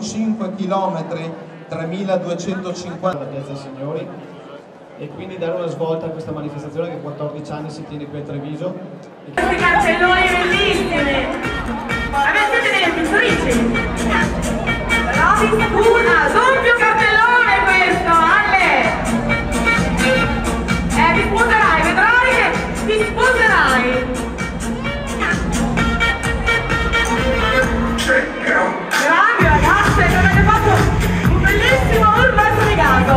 5 km, 3250 da Piazza Signori, e quindi dare una svolta a questa manifestazione che 14 anni si tiene qui a Treviso. Questi cartelloni bellissimi! Avete delle pittorici? Una, doppio cartellone questo, Ale! Ti sposerai, vedrai che ti sposerai! Bravi ragazze, avete fatto un bellissimo urlo sbrigato!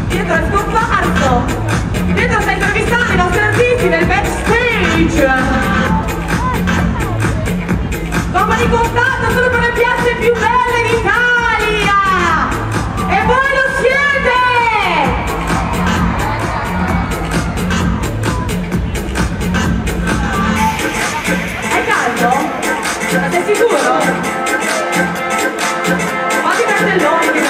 Dietro è scomparso! Dietro sta intervistando i nostri artisti nel backstage! Dopo di contatto solo per le piazze più belle d'Italia! E voi lo siete! È caldo? Sei sicuro? Fatti cartelloni che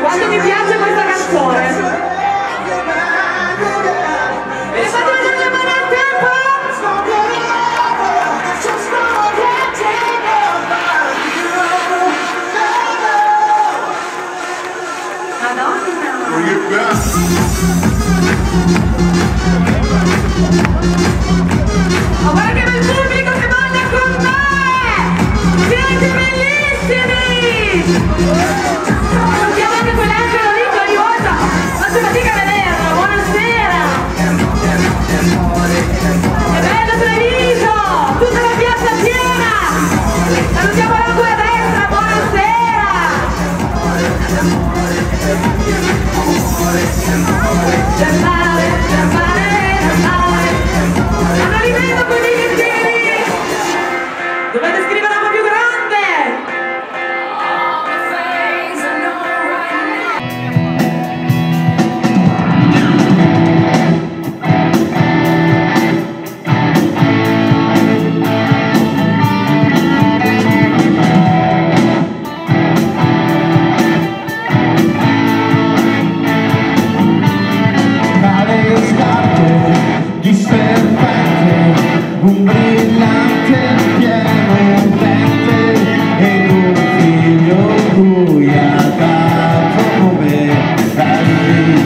quanto mi piace questa canzone! Me ne fate vedere le mani al tempo? Madonna! Ma guarda che bel pubblico che balla con me! Siete bellissimi! Chiamate quell'angelo lì che aiuta! Ma se fatica a vederlo! Buonasera! Che bello Treviso! Tutta la piazza piena! Salutiamo la tua destra! Buonasera! Non li vedo quelli che tieni! Dovete scrivere un po' più grande! Un brillante pieno vente ed un figlio cui ha dato come Elvis.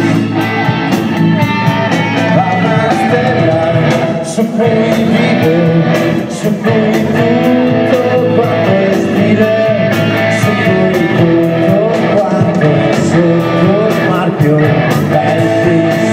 Va una stella su cui vive, su cui tutto quanto è stile, su cui tutto quanto è sotto il marchio Elvis.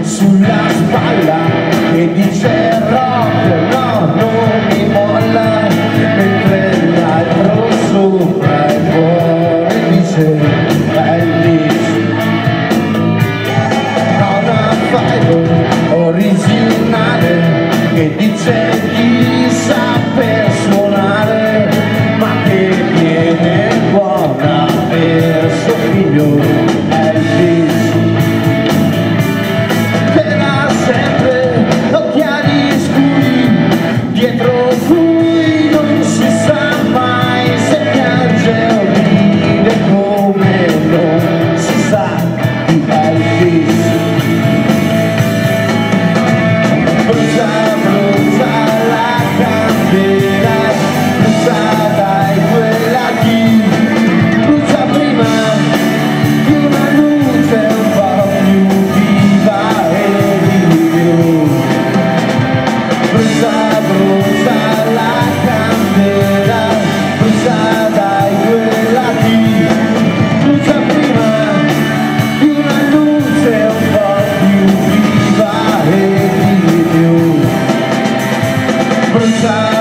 Sulla spalla che dice rock, no, non mi muore. brucia, brucia la candela, brucia dai due lati, brucia prima di una luce un po' più viva e di più, brucia